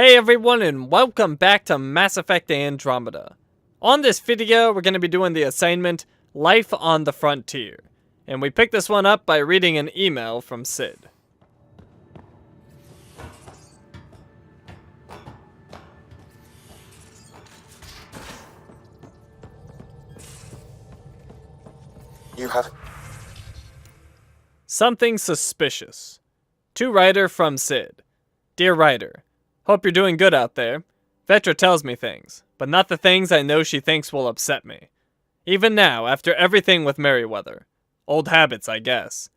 Hey everyone, and welcome back to Mass Effect Andromeda. On this video, we're going to be doing the assignment, Life on the Frontier. And we picked this one up by reading an email from Sid. You have... Something suspicious. To writer from Sid. Dear writer, hope you're doing good out there. Vetra tells me things, but not the things I know she thinks will upset me. Even now, after everything with Merryweather. Old habits, I guess.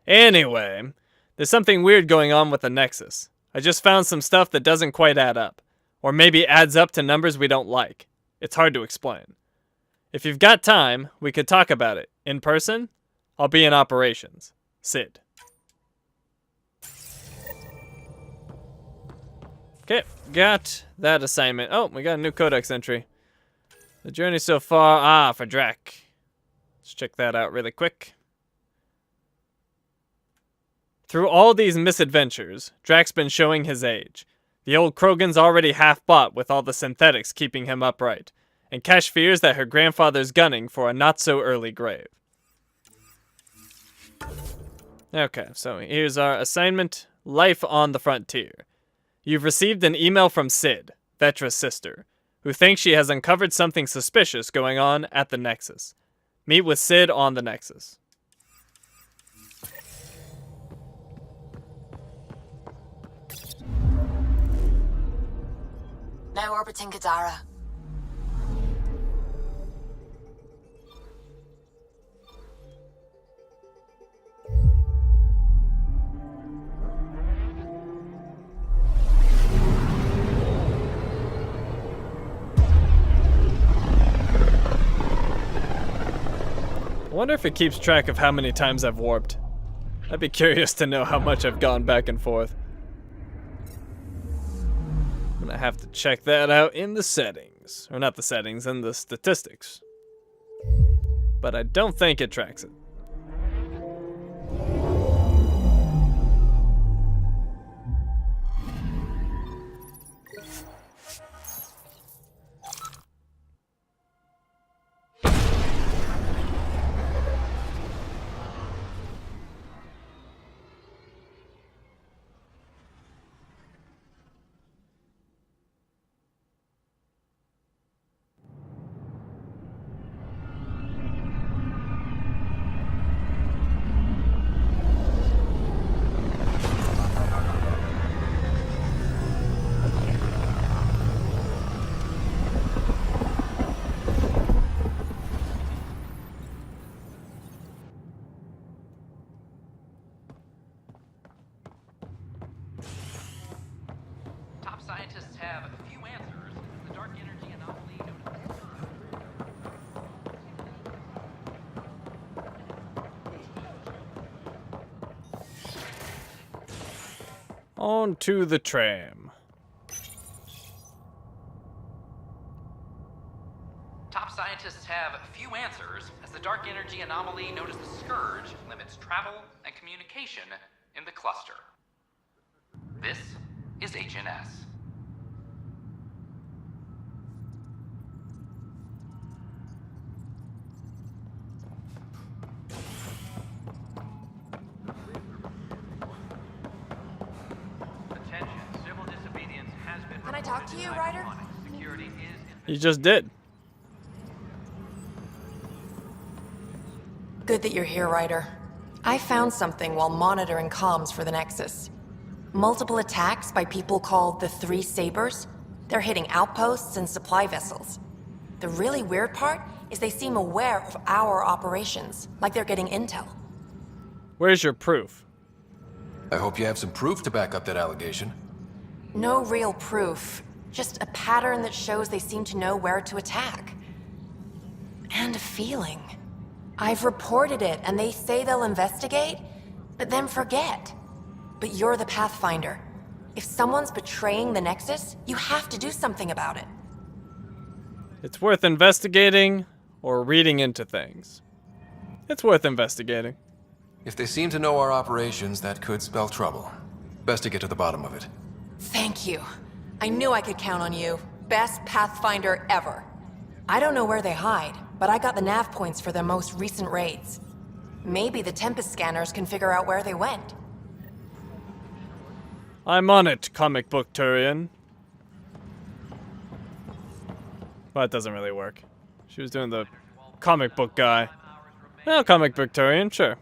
Anyway, there's something weird going on with the Nexus. I just found some stuff that doesn't quite add up. Or maybe adds up to numbers we don't like. It's hard to explain. If you've got time, we could talk about it. In person? I'll be in operations. Sid. Okay, got that assignment. Oh, we got a new codex entry. The journey so far, for Drac. Let's check that out really quick. Through all these misadventures, Drac's been showing his age. The old Krogan's already half bought with all the synthetics keeping him upright, and Kesh fears that her grandfather's gunning for a not-so-early grave. Okay, so here's our assignment, Life on the Frontier. You've received an email from Sid, Vetra's sister, who thinks she has uncovered something suspicious going on at the Nexus. Meet with Sid on the Nexus. Now orbiting Kadara. I wonder if it keeps track of how many times I've warped. I'd be curious to know how much I've gone back and forth. I'm gonna have to check that out in the settings. Or not the settings, in the statistics. But I don't think it tracks it. Scientists have a few answers. The dark energy anomaly On to the tram. Top scientists have a few answers, as the dark energy anomaly known as the Scourge limits travel and communication in the cluster. This is HNS. Can I talk to you, Ryder? You just did. Good that you're here, Ryder. I found something while monitoring comms for the Nexus. Multiple attacks by people called the Three Sabers. They're hitting outposts and supply vessels. The really weird part is they seem aware of our operations, like they're getting intel. Where's your proof? I hope you have some proof to back up that allegation. No real proof, just a pattern that shows they seem to know where to attack. And a feeling. I've reported it, and they say they'll investigate, but then forget. But you're the Pathfinder. If someone's betraying the Nexus, you have to do something about it. It's worth investigating or reading into things. It's worth investigating. If they seem to know our operations, that could spell trouble. Best to get to the bottom of it. Thank you. I knew I could count on you. Best Pathfinder ever. I don't know where they hide, but I got the nav points for their most recent raids. Maybe the Tempest scanners can figure out where they went. I'm on it, comic book Turian. Well, it doesn't really work. She was doing the comic book guy. Well, comic book Turian, sure.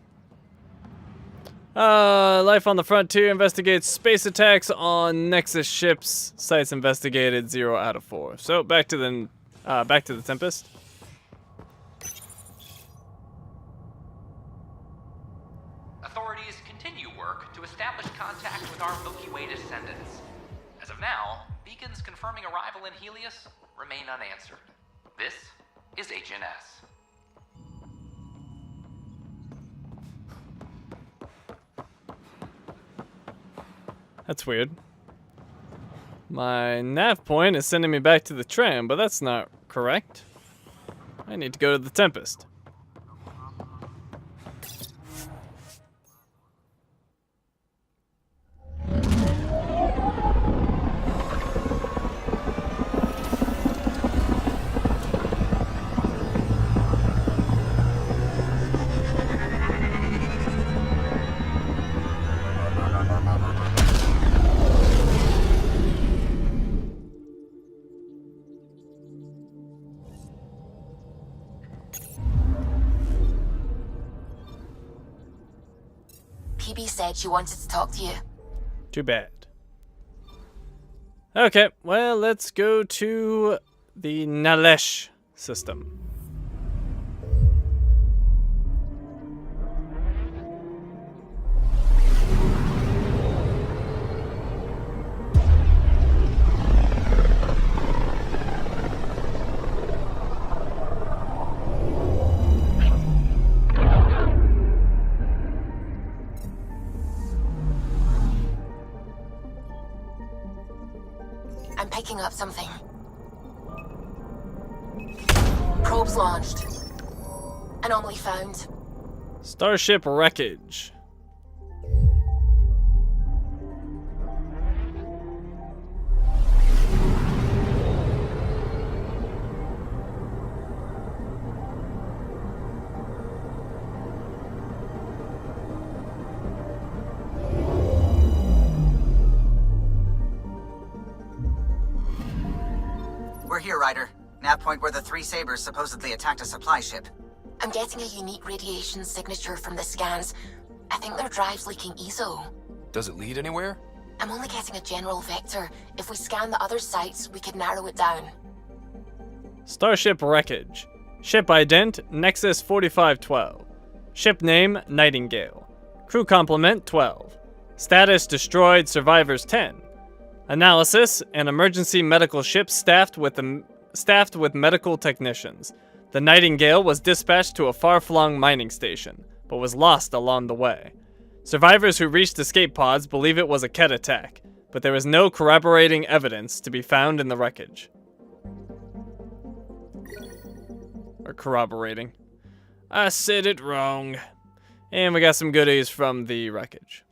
Life on the Frontier investigates space attacks on Nexus ships. Sites investigated 0 out of 4. So back to the Tempest. Authorities continue work to establish contact with our Milky Way descendants. As of now, beacons confirming arrival in Helios remain unanswered. This is HNS. That's weird. My nav point is sending me back to the tram, but that's not correct. I need to go to the Tempest. PB said she wanted to talk to you. Too bad. Okay, well, let's go to the Nalesh system. I'm picking up something. Probes launched. Anomaly found. Starship wreckage. We're here, Ryder. Nav point where the 3 Sabres supposedly attacked a supply ship. I'm getting a unique radiation signature from the scans. I think their drive's leaking ESO. Does it lead anywhere? I'm only getting a general vector. If we scan the other sites, we could narrow it down. Starship wreckage. Ship ident Nexus 4512. Ship name Nightingale. Crew complement 12. Status destroyed, survivors 10. Analysis: an emergency medical ship staffed with medical technicians. The Nightingale was dispatched to a far-flung mining station, but was lost along the way. Survivors who reached escape pods believe it was a Ket attack, but there is no corroborating evidence to be found in the wreckage. Or corroborating. I said it wrong. And we got some goodies from the wreckage.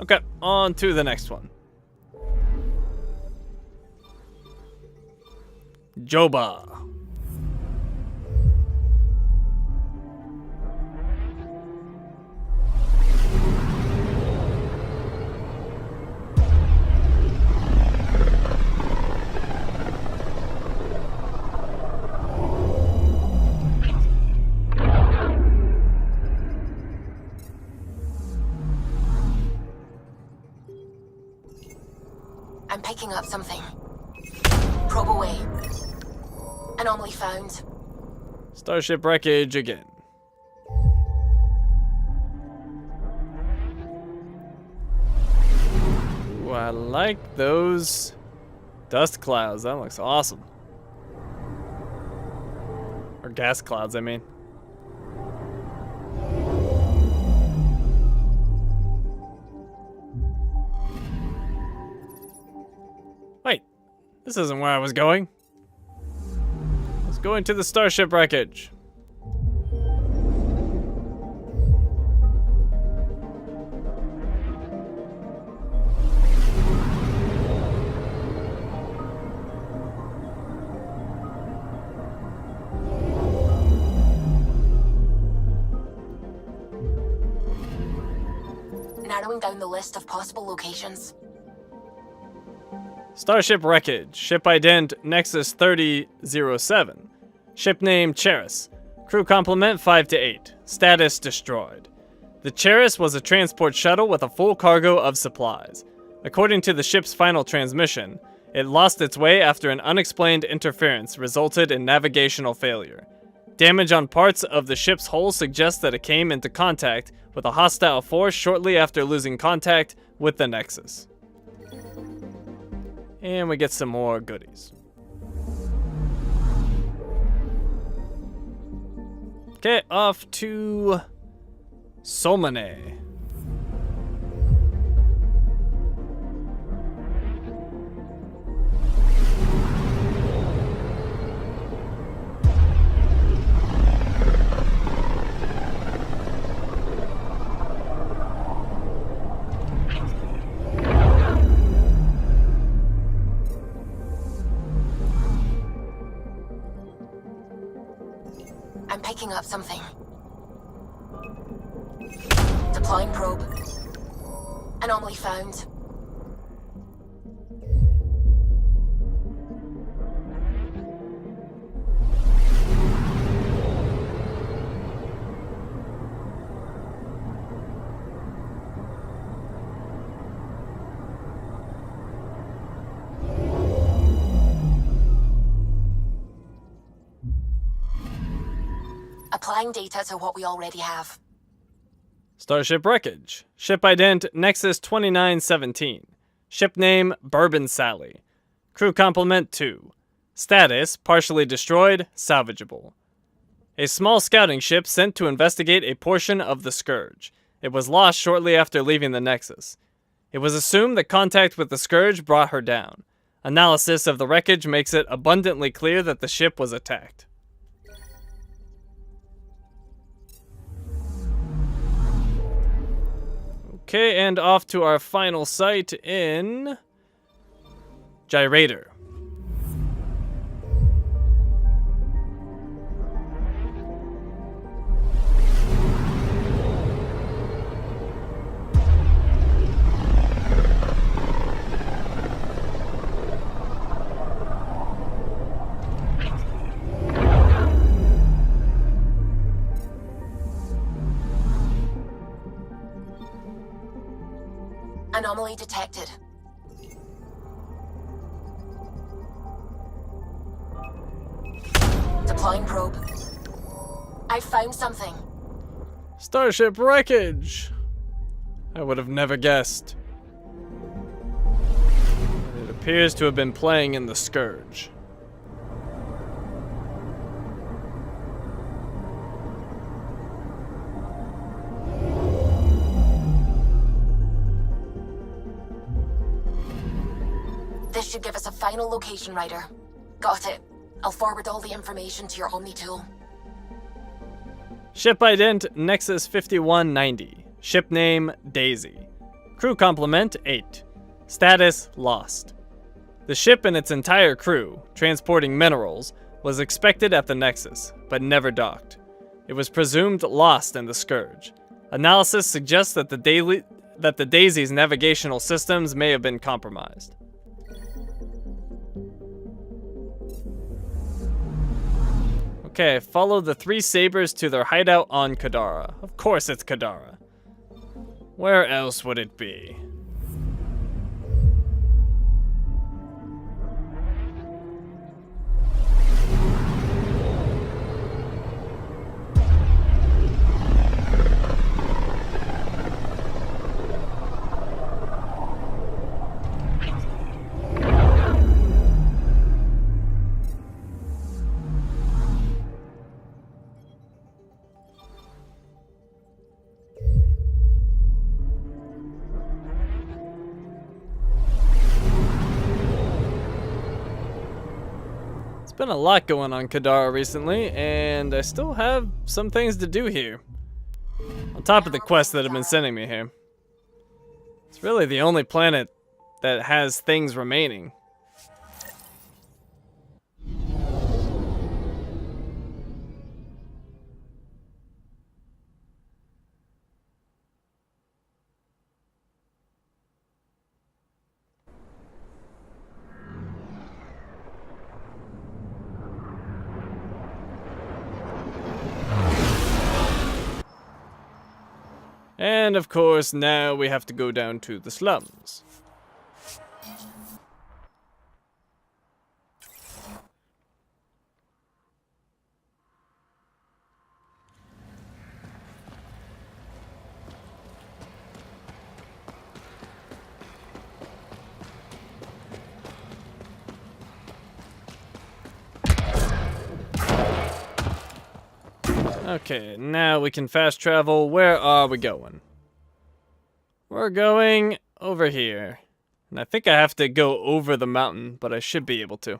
Okay, on to the next one. Joba. I'm picking up something. Probe away. Anomaly found. Starship wreckage again. Ooh, I like those dust clouds. That looks awesome. Or gas clouds, I mean. Wait, this isn't where I was going. Going to the starship wreckage. narrowing down the list of possible locations. Starship wreckage. Ship ident Nexus 3007. Ship name Cheris. Crew complement 5 to 8. Status destroyed. The Cheris was a transport shuttle with a full cargo of supplies. According to the ship's final transmission, it lost its way after an unexplained interference resulted in navigational failure. Damage on parts of the ship's hull suggests that it came into contact with a hostile force shortly after losing contact with the Nexus. And we get some more goodies. Okay, off to Solmane. I'm picking up something. Deploying probe. Anomaly found. Applying data to what we already have. Starship wreckage. Ship ident Nexus 2917. Ship name Bourbon Sally. Crew complement 2. Status partially destroyed, salvageable. A small scouting ship sent to investigate a portion of the Scourge. It was lost shortly after leaving the Nexus. It was assumed that contact with the Scourge brought her down. Analysis of the wreckage makes it abundantly clear that the ship was attacked. Okay, and off to our final site in Gyrator. Anomaly detected. Deploying probe. I found something. Starship wreckage! I would have never guessed. It appears to have been playing in the Scourge. This should give us a final location, Ryder. Got it. I'll forward all the information to your Omni tool. Ship ident Nexus 5190. Ship name Daisy. Crew complement 8. Status lost. The ship and its entire crew, transporting minerals, was expected at the Nexus, but never docked. It was presumed lost in the Scourge. Analysis suggests that the Daisy's navigational systems may have been compromised. Okay, follow the 3 Sabers to their hideout on Kadara. Of course it's Kadara. Where else would it be? Been a lot going on Kadara recently, and I still have some things to do here. On top of the quests that have been sending me here. It's really the only planet that has things remaining. And of course, now we have to go down to the slums. Okay, now we can fast travel. Where are we going? We're going over here. And I think I have to go over the mountain, but I should be able to.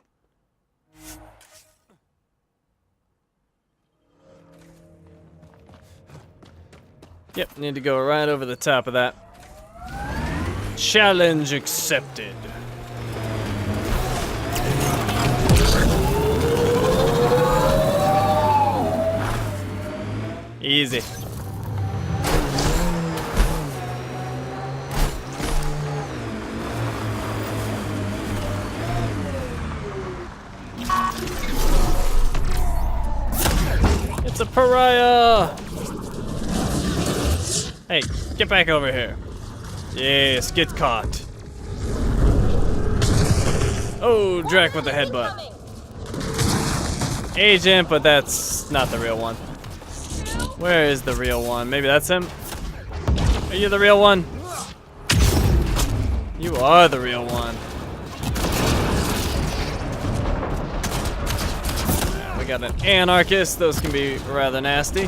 Yep, need to go right over the top of that. Challenge accepted. Easy. It's a pariah! Hey, get back over here. Yes, get caught. Oh, Drac with the headbutt. Agent, but that's not the real one. Where is the real one? Maybe that's him? Are you the real one? You are the real one. We got an anarchist. Those can be rather nasty.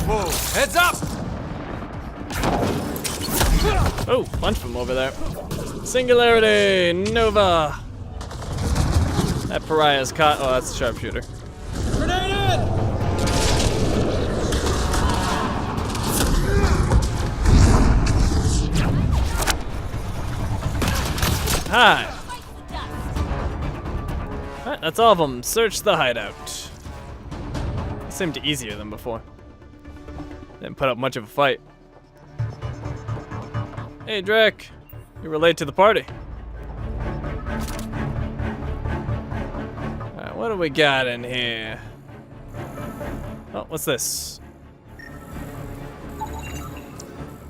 Whoa, heads up! Oh, bunch of them over there. Singularity, Nova. That pariah's caught. Oh, that's a sharpshooter. Grenade! Hi. Alright, that's all of them. Search the hideout. It seemed easier than before. Didn't put up much of a fight. Hey, Drac. You were late to the party. Alright, what do we got in here? Oh, what's this?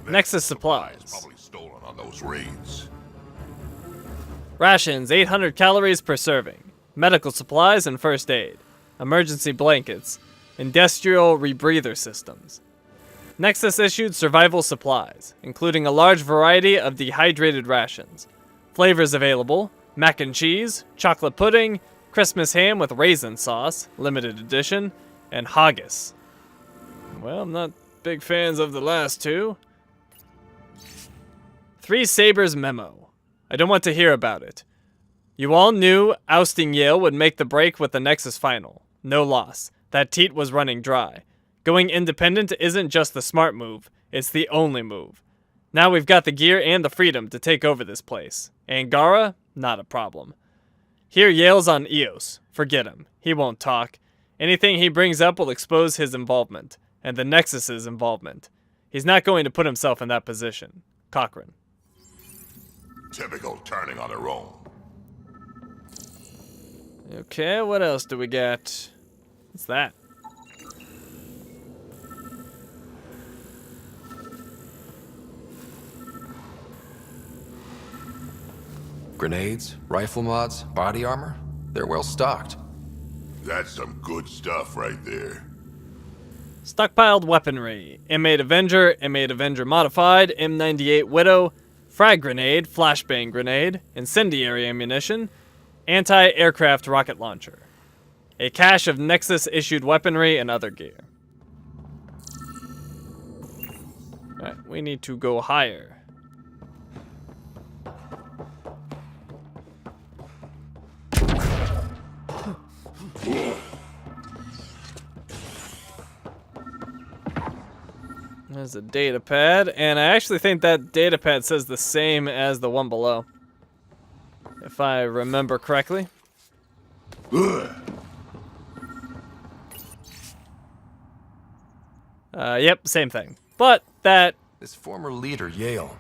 Nexus supplies. Probably stolen on those raids. Rations, 800 calories per serving. Medical supplies and first aid. Emergency blankets. Industrial rebreather systems. Nexus issued survival supplies, including a large variety of dehydrated rations. Flavors available: mac and cheese, chocolate pudding, Christmas ham with raisin sauce, limited edition, and haggis. Well, I'm not big fans of the last two. 3 Sabers memo. I don't want to hear about it. You all knew ousting Yael would make the break with the Nexus final. No loss. That teat was running dry. Going independent isn't just the smart move, it's the only move. Now we've got the gear and the freedom to take over this place. Angara? Not a problem. Here Yael's on Eos. Forget him. He won't talk. Anything he brings up will expose his involvement, and the Nexus's involvement. He's not going to put himself in that position. Cochrane. Typical turning on their own. Okay, what else do we got? What's that? Grenades, rifle mods, body armor. They're well stocked. That's some good stuff right there. Stockpiled weaponry. M8 Avenger, M8 Avenger Modified, M98 Widow, frag grenade, flashbang grenade, incendiary ammunition, anti-aircraft rocket launcher. A cache of Nexus-issued weaponry and other gear. Alright, we need to go higher. There's a data pad, and I actually think that data pad says the same as the one below, if I remember correctly. Yep, same thing. But that... This former leader, Yael,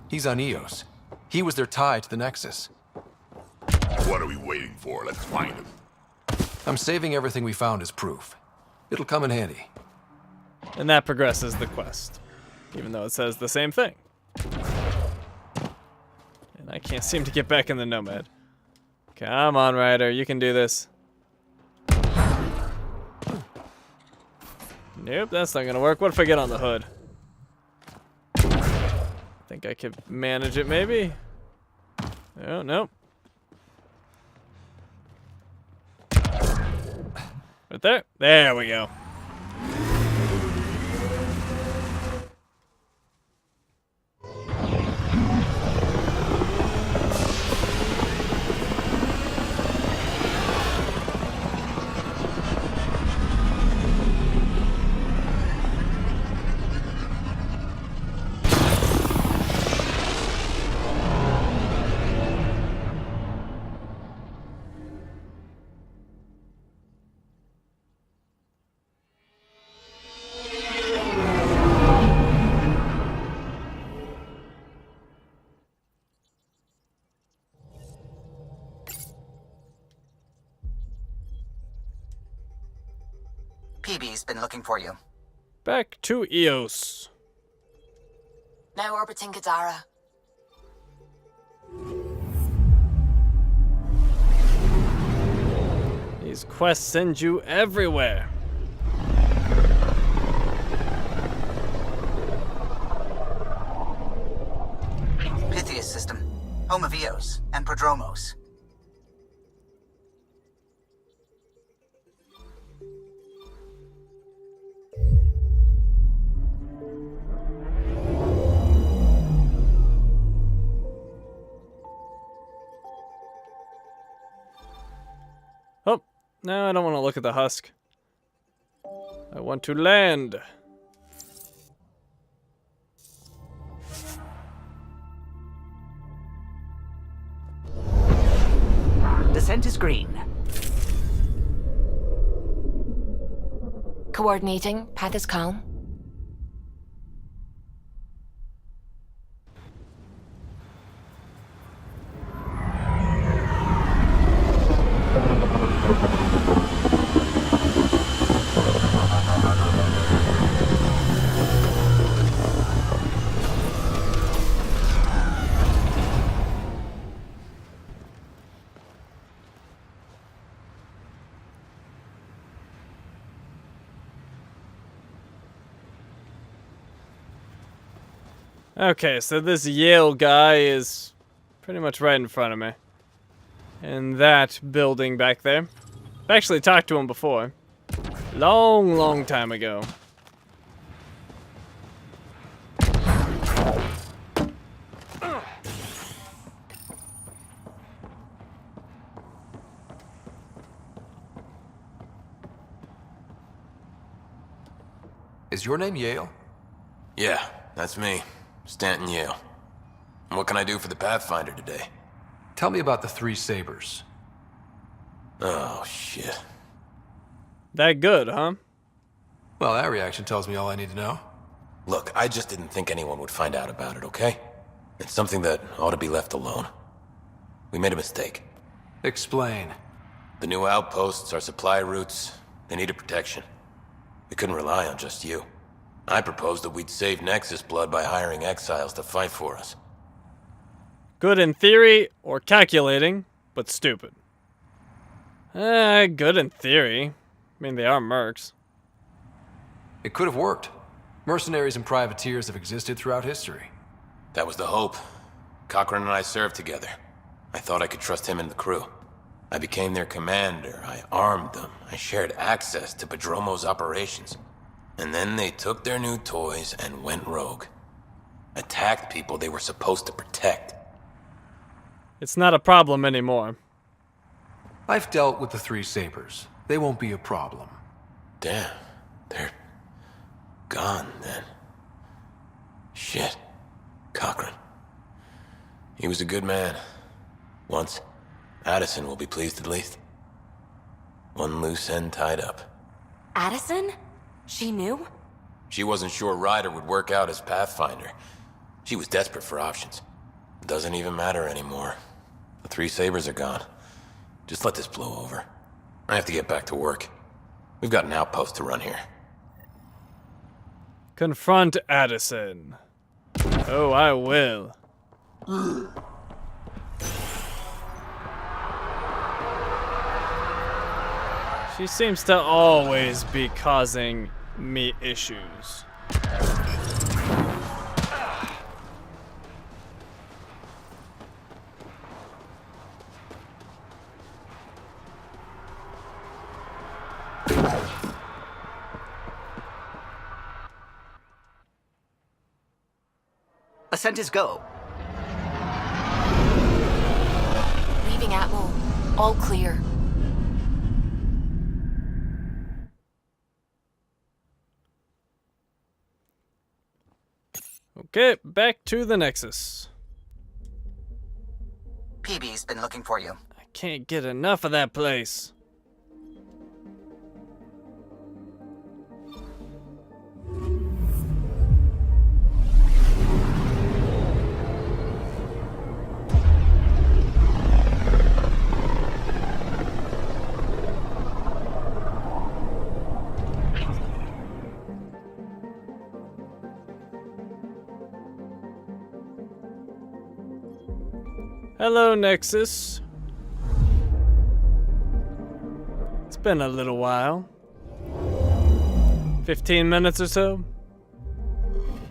he's on Eos. He was their tie to the Nexus. What are we waiting for? Let's find him. I'm saving everything we found as proof. It'll come in handy. And that progresses the quest. even though it says the same thing. And I can't seem to get back in the Nomad. Come on, Ryder, you can do this. Nope, that's not gonna work. What if I get on the hood? I think I could manage it, maybe? Oh, nope. Right there. There we go. PB's been looking for you. Back to Eos. Now orbiting Kadara. These quests send you everywhere. Pythias system, home of Eos and Prodromos. Oh, no, I don't want to look at the husk. I want to land. Descent is green. Coordinating. Path is calm. Okay, so this Yael guy is pretty much right in front of me. In that building back there. I've actually talked to him before. Long time ago. Is your name Yael? Yeah, that's me. Stanton Yael. And what can I do for the Pathfinder today? Tell me about the three sabers. Oh, shit. That good, huh? Well, that reaction tells me all I need to know. Look, I just didn't think anyone would find out about it, okay? It's something that ought to be left alone. We made a mistake. Explain. The new outposts, our supply routes, they needed protection. We couldn't rely on just you. I proposed that we'd save Nexus blood by hiring exiles to fight for us. Good in theory, or calculating, but stupid. Good in theory. I mean, they are mercs. It could have worked. Mercenaries and privateers have existed throughout history. That was the hope. Cochran and I served together. I thought I could trust him and the crew. I became their commander. I armed them. I shared access to Prodromos' operations. And then they took their new toys and went rogue. Attacked people they were supposed to protect. It's not a problem anymore. I've dealt with the three sabers. They won't be a problem. Damn, they're gone then. Shit, Cochran. He was a good man. Once. Addison will be pleased at least. One loose end tied up. Addison? She knew? She wasn't sure Ryder would work out as Pathfinder. She was desperate for options. Doesn't even matter anymore. The three sabers are gone. Just let this blow over. I have to get back to work. We've got an outpost to run here. Confront Addison. Oh, I will. She seems to always be causing me issues. Ascent is go. Leaving Atmo. All clear. Okay, back to the Nexus. PB's been looking for you. I can't get enough of that place. Hello, Nexus. It's been a little while. 15 minutes or so.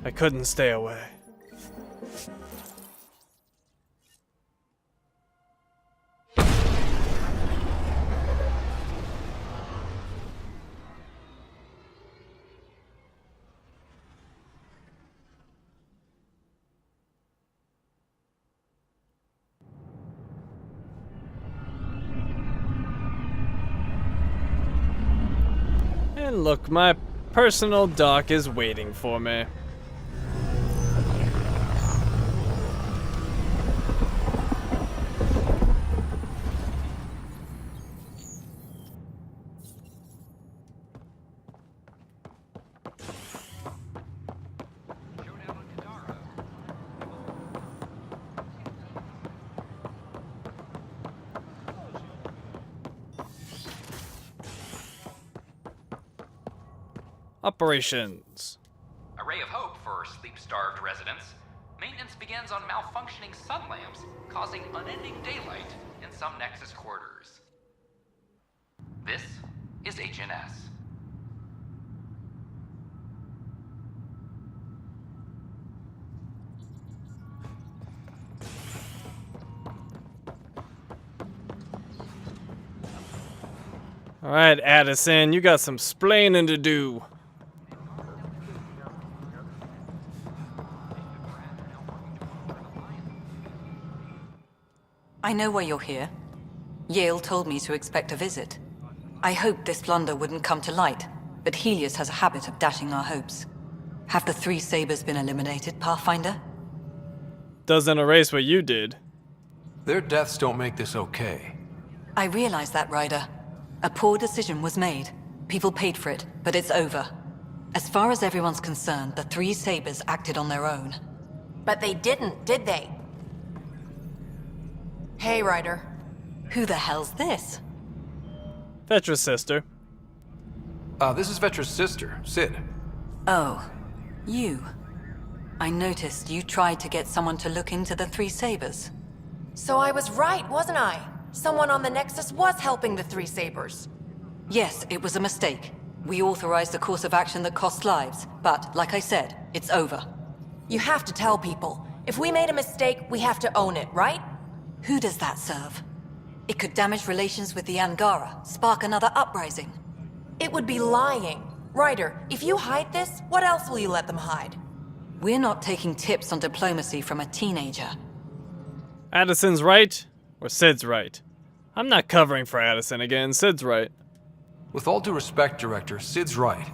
I couldn't stay away. And look, my personal dock is waiting for me. Operations. A ray of hope for sleep-starved residents. Maintenance begins on malfunctioning sun lamps, causing unending daylight in some Nexus quarters. This is HNS. Alright, Addison, you got some splaining to do. I know why you're here. Yael told me to expect a visit. I hoped this blunder wouldn't come to light, but Helios has a habit of dashing our hopes. Have the three sabers been eliminated, Pathfinder? Doesn't erase what you did. Their deaths don't make this okay. I realize that, Ryder. A poor decision was made. People paid for it, but it's over. As far as everyone's concerned, the three sabers acted on their own. But they didn't, did they? Hey, Ryder. Who the hell's this? Vetra's sister. This is Vetra's sister, Sid. Oh, you. I noticed you tried to get someone to look into the three sabers. So I was right, wasn't I? Someone on the Nexus was helping the three sabers. Yes, it was a mistake. We authorized a course of action that cost lives, but, like I said, it's over. You have to tell people. If we made a mistake, we have to own it, right? Who does that serve? It could damage relations with the Angara, spark another uprising. It would be lying. Ryder, if you hide this, what else will you let them hide? We're not taking tips on diplomacy from a teenager. Addison's right, or Sid's right? I'm not covering for Addison again, Sid's right. With all due respect, Director, Sid's right.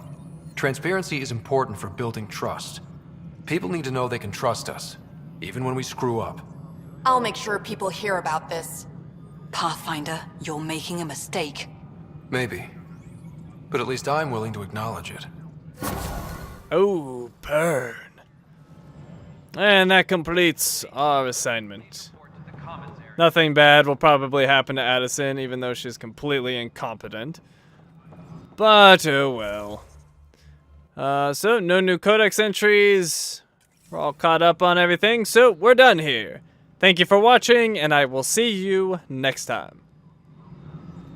Transparency is important for building trust. People need to know they can trust us, even when we screw up. I'll make sure people hear about this. Pathfinder, you're making a mistake. Maybe. But at least I'm willing to acknowledge it. Oh, burn. And that completes our assignment. Nothing bad will probably happen to Addison, even though she's completely incompetent. But, oh well. So no new codex entries. We're all caught up on everything, so we're done here. Thank you for watching, and I will see you next time.